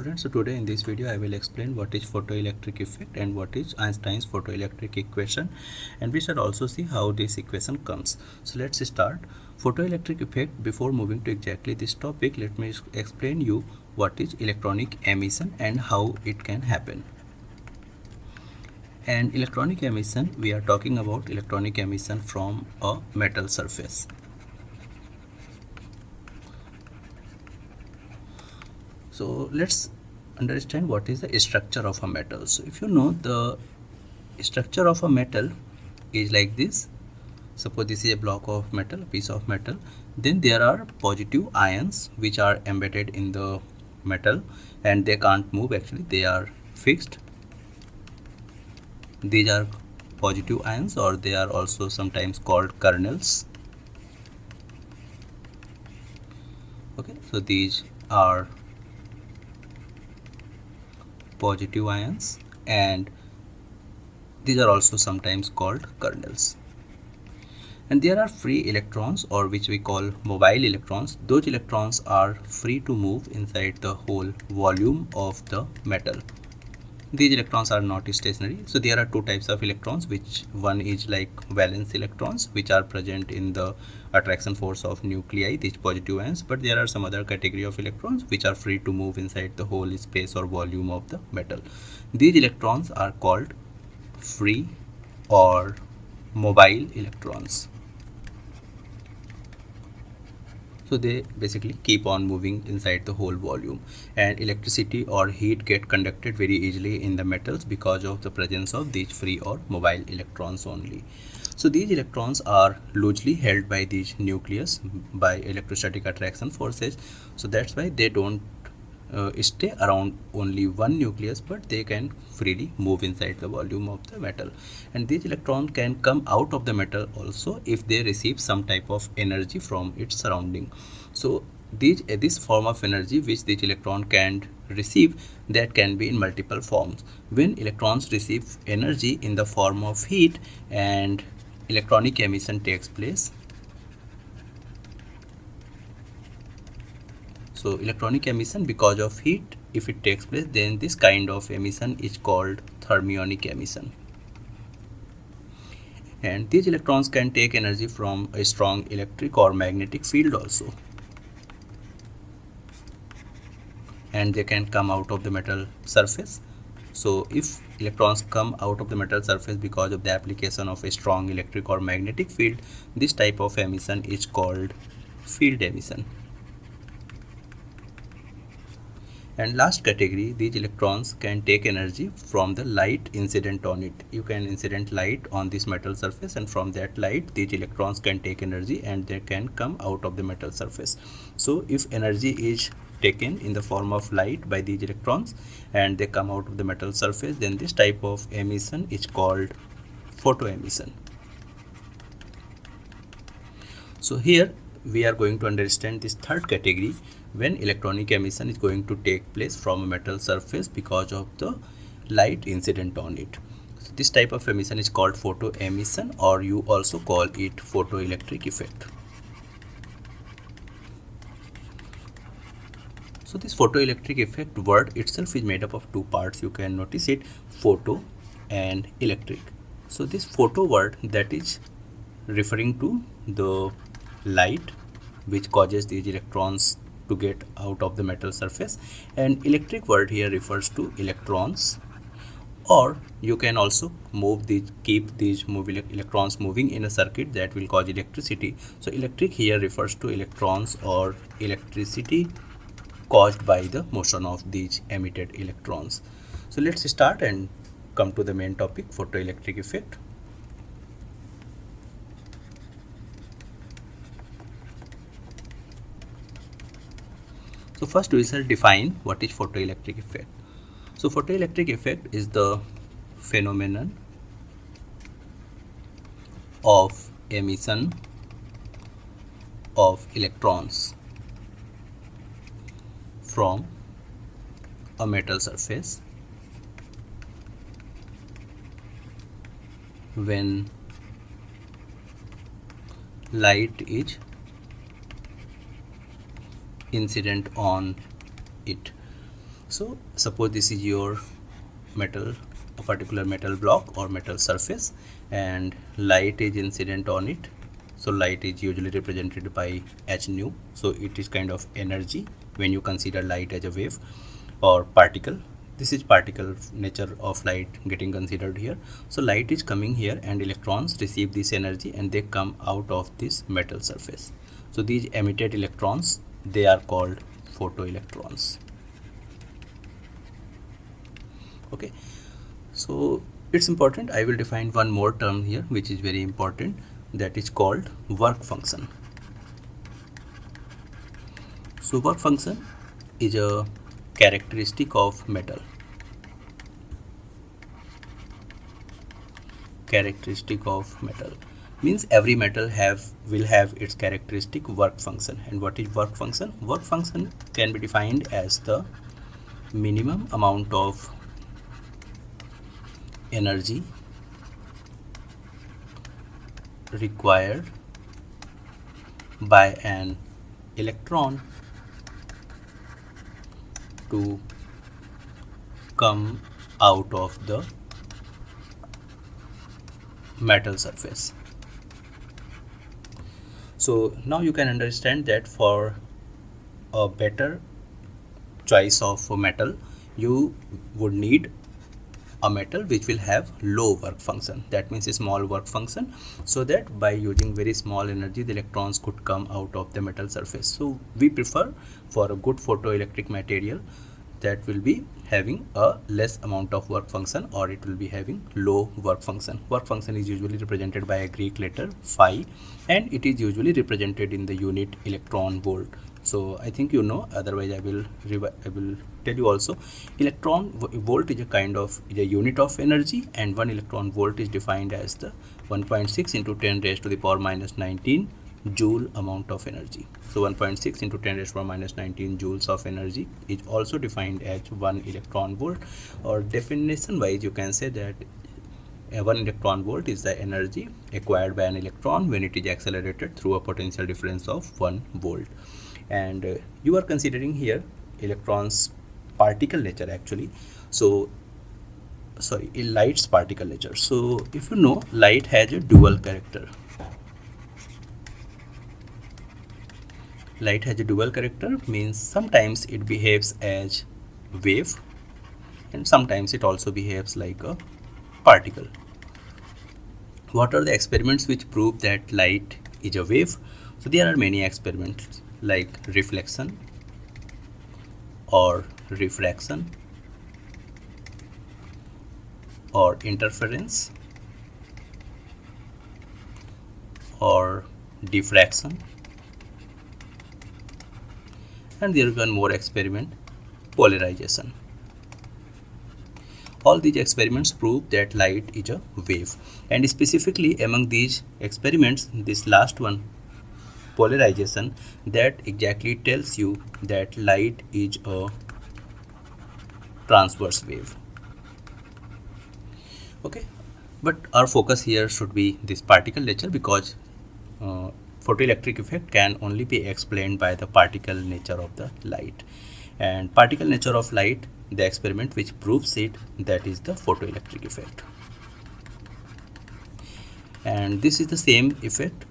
Students, so today in this video I will explain what is photoelectric effect and what is Einstein's photoelectric equation, and we shall also see how this equation comes. So let's start. Photoelectric effect. Before moving to exactly this topic, let me explain you what is electronic emission and how it can happen. And electronic emission, we are talking about electronic emission from a metal surface. So let's understand what is the structure of a metal. So if you know, the structure of a metal is like this. Suppose this is a block of metal, a piece of metal. Then there are positive ions which are embedded in the metal and they can't move, actually they are fixed. These are positive ions, or they are also sometimes called kernels. Okay, so these are positive ions and these are also sometimes called kernels. And there are free electrons, or which we call mobile electrons. Those electrons are free to move inside the whole volume of the metal. These electrons are not stationary. So there are two types of electrons, which one is like valence electrons, which are present in the attraction force of nuclei, these positive ions. But there are some other category of electrons which are free to move inside the whole space or volume of the metal. These electrons are called free or mobile electrons. So they basically keep on moving inside the whole volume, and electricity or heat get conducted very easily in the metals because of the presence of these free or mobile electrons only. So these electrons are loosely held by these nucleus by electrostatic attraction forces. So that's why they don't stay around only one nucleus, but they can freely move inside the volume of the metal. And these electrons can come out of the metal also if they receive some type of energy from its surrounding. So this form of energy which this electron can receive, that can be in multiple forms. When electrons receive energy in the form of heat and electronic emission takes place. So electronic emission because of heat, if it takes place, then this kind of emission is called thermionic emission. And these electrons can take energy from a strong electric or magnetic field also. And they can come out of the metal surface. So if electrons come out of the metal surface because of the application of a strong electric or magnetic field, this type of emission is called field emission. And last category, these electrons can take energy from the light incident on it. You can incident light on this metal surface, and from that light these electrons can take energy and they can come out of the metal surface. So if energy is taken in the form of light by these electrons and they come out of the metal surface, then this type of emission is called photoemission. So here we are going to understand this third category, when electronic emission is going to take place from a metal surface because of the light incident on it. So this type of emission is called photoemission, or you also call it photoelectric effect. So this photoelectric effect word itself is made up of two parts. You can notice it, photo and electric. So this photo word, that is referring to the light which causes these electrons to get out of the metal surface, and electric word here refers to electrons, or you can also keep these electrons moving in a circuit that will cause electricity. So electric here refers to electrons or electricity caused by the motion of these emitted electrons. So let's start and come to the main topic, photoelectric effect. So first we shall define what is photoelectric effect. So photoelectric effect is the phenomenon of emission of electrons from a metal surface when light is incident on it. So suppose this is your metal, a particular metal block or metal surface, and light is incident on it. So light is usually represented by h nu. So it is kind of energy when you consider light as a wave or particle. This is particle nature of light getting considered here. So light is coming here and electrons receive this energy and they come out of this metal surface. So these emitted electrons, they are called photoelectrons. Okay, so it's important. I will define one more term here which is very important, that is called work function. So work function is a characteristic of metal. Characteristic of metal means every metal will have its characteristic work function. And what is work function? Work function can be defined as the minimum amount of energy required by an electron to come out of the metal surface. So now you can understand that for a better choice of metal, you would need a metal which will have low work function, that means a small work function, so that by using very small energy the electrons could come out of the metal surface. So we prefer for a good photoelectric material that will be having a less amount of work function, or it will be having low work function. Work function is usually represented by a Greek letter phi, and it is usually represented in the unit electron volt. So I think you know, otherwise I will tell you also. Electron volt is a unit of energy, and 1 electron volt is defined as the 1.6 into 10 raised to the power minus 19 joule amount of energy. So 1.6 into 10 raised to the power minus 19 joules of energy is also defined as 1 electron volt, or definition wise you can say that 1 electron volt is the energy acquired by an electron when it is accelerated through a potential difference of 1 volt. And you are considering here electrons particle nature actually. So sorry, light's particle nature. So if you know, light has a dual character. Light has a dual character means sometimes it behaves as wave and sometimes it also behaves like a particle. What are the experiments which prove that light is a wave? So there are many experiments like reflection or refraction or interference or diffraction, and there is one more experiment, polarization. All these experiments prove that light is a wave, and specifically among these experiments, this last one, polarization, that exactly tells you that light is a transverse wave. Okay, but our focus here should be this particle nature, because photoelectric effect can only be explained by the particle nature of the light, and particle nature of light, the experiment which proves it, that is the photoelectric effect. And this is the same effect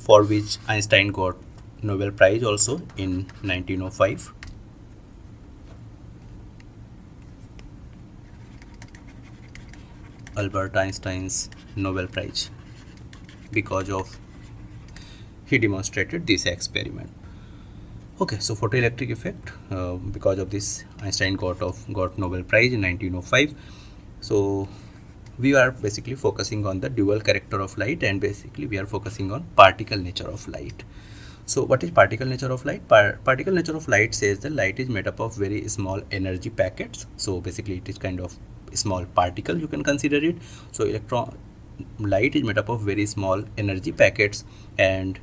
for which Einstein got Nobel Prize also in 1905. Albert Einstein's Nobel Prize, because of he demonstrated this experiment. Okay, so photoelectric effect, because of this Einstein got Nobel Prize in 1905. So we are basically focusing on the dual character of light, and basically we are focusing on particle nature of light. So what is particle nature of light? Particle nature of light says that light is made up of very small energy packets. So basically it is kind of small particle, you can consider it. So light is made up of very small energy packets, and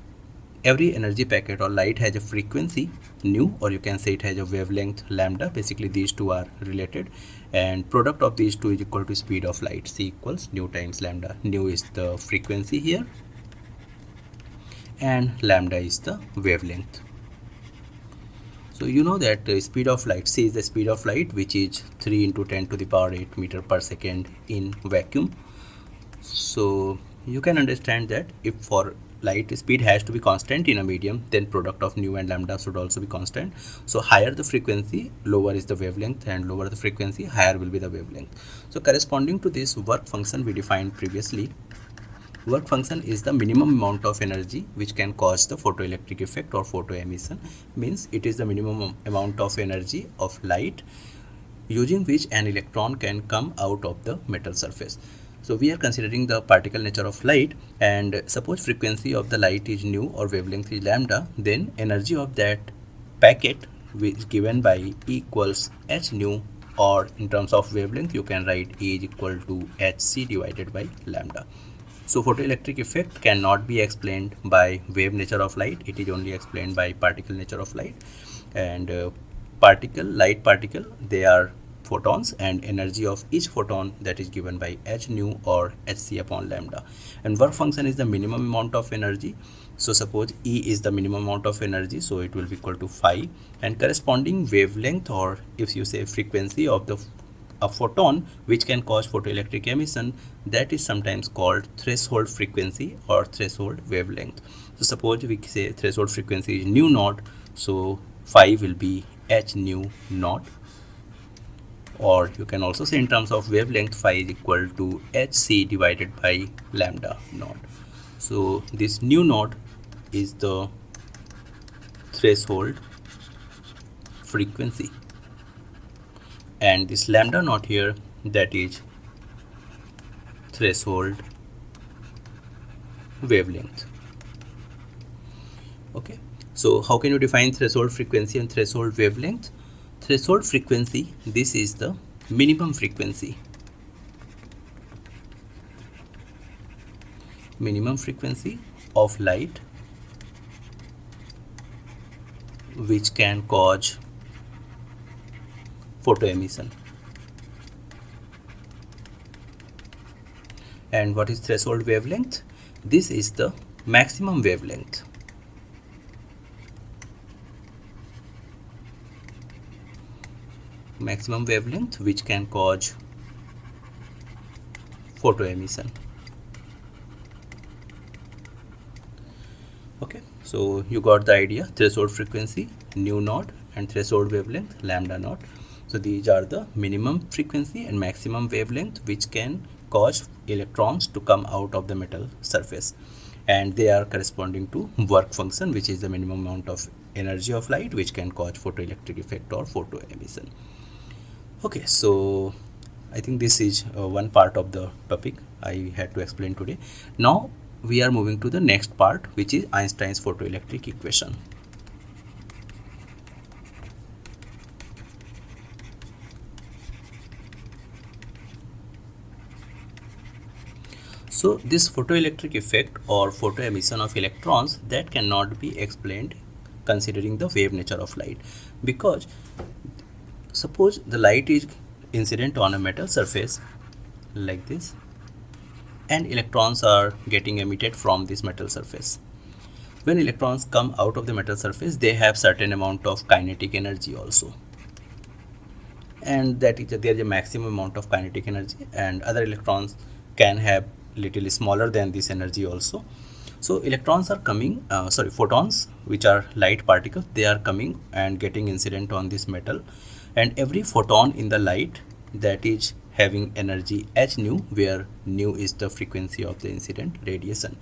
every energy packet or light has a frequency nu, or you can say it has a wavelength lambda. Basically these two are related, and product of these two is equal to speed of light, c equals nu times lambda. Nu is the frequency here and lambda is the wavelength. So you know that speed of light, c is the speed of light, which is 3 into 10 to the power 8 meter per second in vacuum. So you can understand that if for light speed has to be constant in a medium, then product of nu and lambda should also be constant. So higher the frequency, lower is the wavelength, and lower the frequency, higher will be the wavelength. So corresponding to this work function we defined previously, work function is the minimum amount of energy which can cause the photoelectric effect or photo emission. Means it is the minimum amount of energy of light using which an electron can come out of the metal surface. So we are considering the particle nature of light, and suppose frequency of the light is nu or wavelength is lambda, then energy of that packet which is given by E equals h nu, or in terms of wavelength you can write E is equal to hc divided by lambda. So photoelectric effect cannot be explained by wave nature of light, it is only explained by particle nature of light. And light particle, they are photons, and energy of each photon that is given by h nu or hc upon lambda. And work function is the minimum amount of energy. So suppose E is the minimum amount of energy, so it will be equal to phi, and corresponding wavelength, or if you say frequency of the a photon which can cause photoelectric emission, that is sometimes called threshold frequency or threshold wavelength. So suppose we say threshold frequency is nu naught, so phi will be h nu naught, or you can also say in terms of wavelength phi is equal to hc divided by lambda naught. So this nu naught is the threshold frequency, and this lambda naught here, that is threshold wavelength. Okay, so how can you define threshold frequency and threshold wavelength? Threshold frequency, this is the minimum frequency of light which can cause photo emission. And what is threshold wavelength? This is the maximum wavelength which can cause photo emission. Okay, so you got the idea. Threshold frequency nu naught and threshold wavelength lambda naught. So these are the minimum frequency and maximum wavelength which can cause electrons to come out of the metal surface, and they are corresponding to work function, which is the minimum amount of energy of light which can cause photoelectric effect or photo emission. Okay, so I think this is one part of the topic I had to explain today. Now we are moving to the next part, which is Einstein's photoelectric equation. So this photoelectric effect or photo emission of electrons, that cannot be explained considering the wave nature of light, because suppose the light is incident on a metal surface like this, and electrons are getting emitted from this metal surface. When electrons come out of the metal surface, they have certain amount of kinetic energy also, and that is there is a maximum amount of kinetic energy, and other electrons can have little smaller than this energy also. So electrons are coming, photons, which are light particles, they are coming and getting incident on this metal, and every photon in the light, that is having energy h nu, where nu is the frequency of the incident radiation.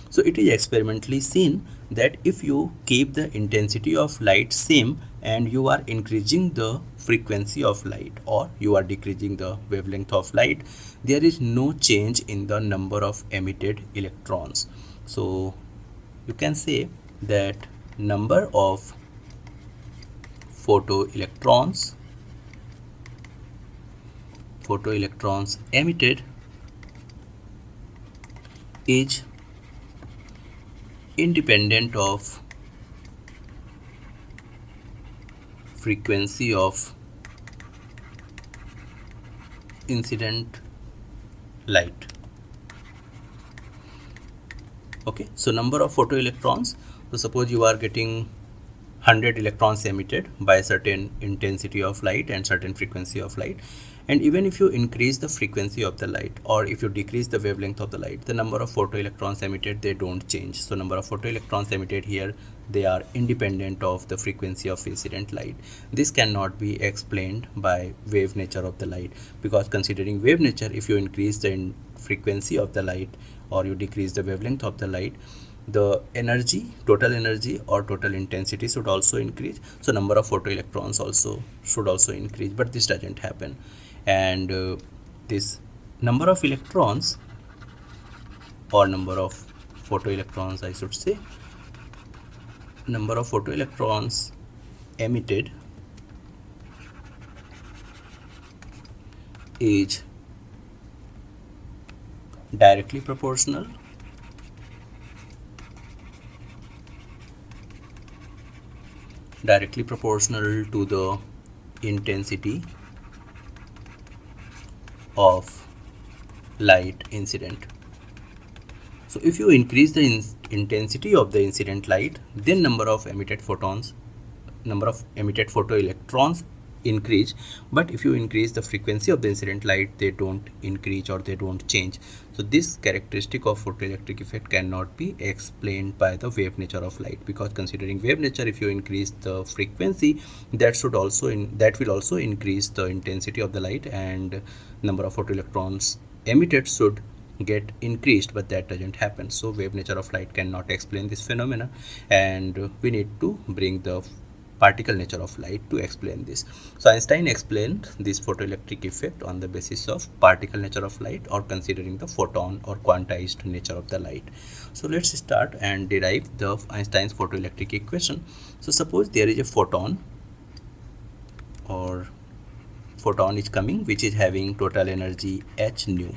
So it is experimentally seen that if you keep the intensity of light same and you are increasing the frequency of light or you are decreasing the wavelength of light, there is no change in the number of emitted electrons. So you can say that number of photoelectrons emitted is independent of frequency of incident light. Okay, so number of photoelectrons, so suppose you are getting 100 electrons emitted by a certain intensity of light and certain frequency of light. And even if you increase the frequency of the light or if you decrease the wavelength of the light, the number of photoelectrons emitted, they don't change. So number of photoelectrons emitted here, they are independent of the frequency of incident light. This cannot be explained by wave nature of the light, because considering wave nature, if you increase the frequency of the light or you decrease the wavelength of the light, the energy, total energy or total intensity should also increase. So number of photoelectrons also should also increase, but this doesn't happen. And this number of electrons or number of photoelectrons, I should say, number of photoelectrons emitted is directly proportional to the intensity of light incident. So if you increase the intensity of the incident light, then number of emitted photoelectrons increase. But if you increase the frequency of the incident light, they don't increase or they don't change. So this characteristic of photoelectric effect cannot be explained by the wave nature of light, because considering wave nature, if you increase the frequency, that will also increase the intensity of the light, and number of photoelectrons emitted should get increased, but that doesn't happen. So wave nature of light cannot explain this phenomena, and we need to bring the particle nature of light to explain this. So Einstein explained this photoelectric effect on the basis of particle nature of light, or considering the photon or quantized nature of the light. So let's start and derive the Einstein's photoelectric equation. So suppose there is a photon is coming, which is having total energy h nu,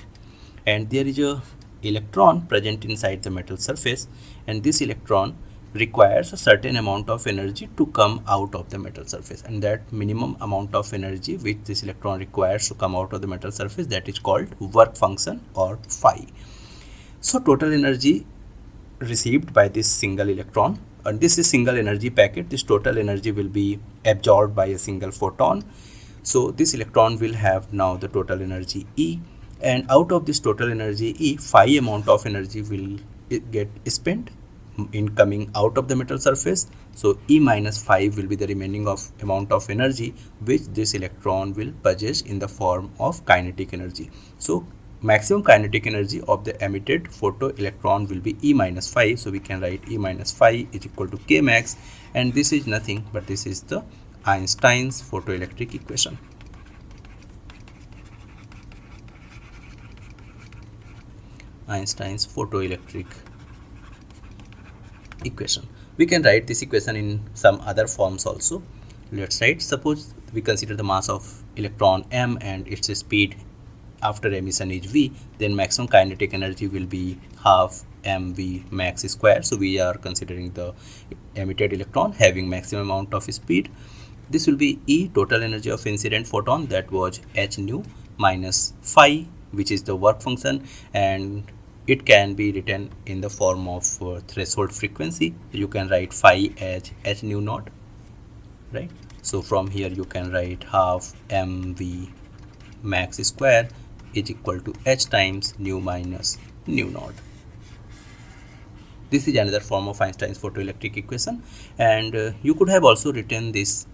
and there is a electron present inside the metal surface, and this electron requires a certain amount of energy to come out of the metal surface, and that minimum amount of energy which this electron requires to come out of the metal surface, that is called work function, or phi. So total energy received by this single electron, and this is single energy packet, this total energy will be absorbed by a single photon. So this electron will have now the total energy E, and out of this total energy E, phi amount of energy will get spent in coming out of the metal surface. So E minus phi will be the remaining amount of energy which this electron will possess in the form of kinetic energy. So maximum kinetic energy of the emitted photoelectron will be E minus phi. So we can write E minus phi is equal to K max, and this is nothing but this is the Einstein's photoelectric equation. Einstein's photoelectric equation. We can write this equation in some other forms also. Let's write, suppose we consider the mass of electron m and its speed after emission is v, then maximum kinetic energy will be half mv max square. So we are considering the emitted electron having maximum amount of speed. This will be E, total energy of incident photon, that was h nu, minus phi, which is the work function, and it can be written in the form of threshold frequency. You can write phi as h nu naught, right? So from here you can write half mv max square is equal to h times nu minus nu naught. This is another form of Einstein's photoelectric equation, and you could have also written this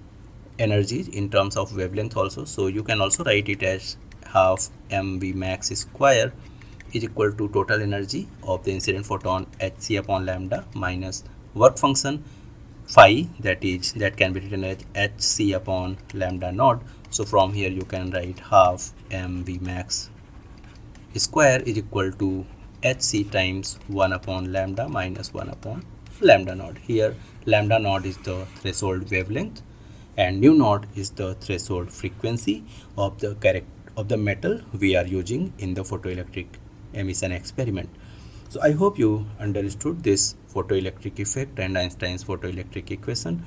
energy in terms of wavelength also. So you can also write it as half mv max square is equal to total energy of the incident photon hc upon lambda minus work function phi, that can be written as hc upon lambda naught. So from here you can write half mv max square is equal to hc times 1 upon lambda minus 1 upon lambda naught. Here lambda naught is the threshold wavelength and nu naught is the threshold frequency of the metal we are using in the photoelectric emission experiment. So I hope you understood this photoelectric effect and Einstein's photoelectric equation.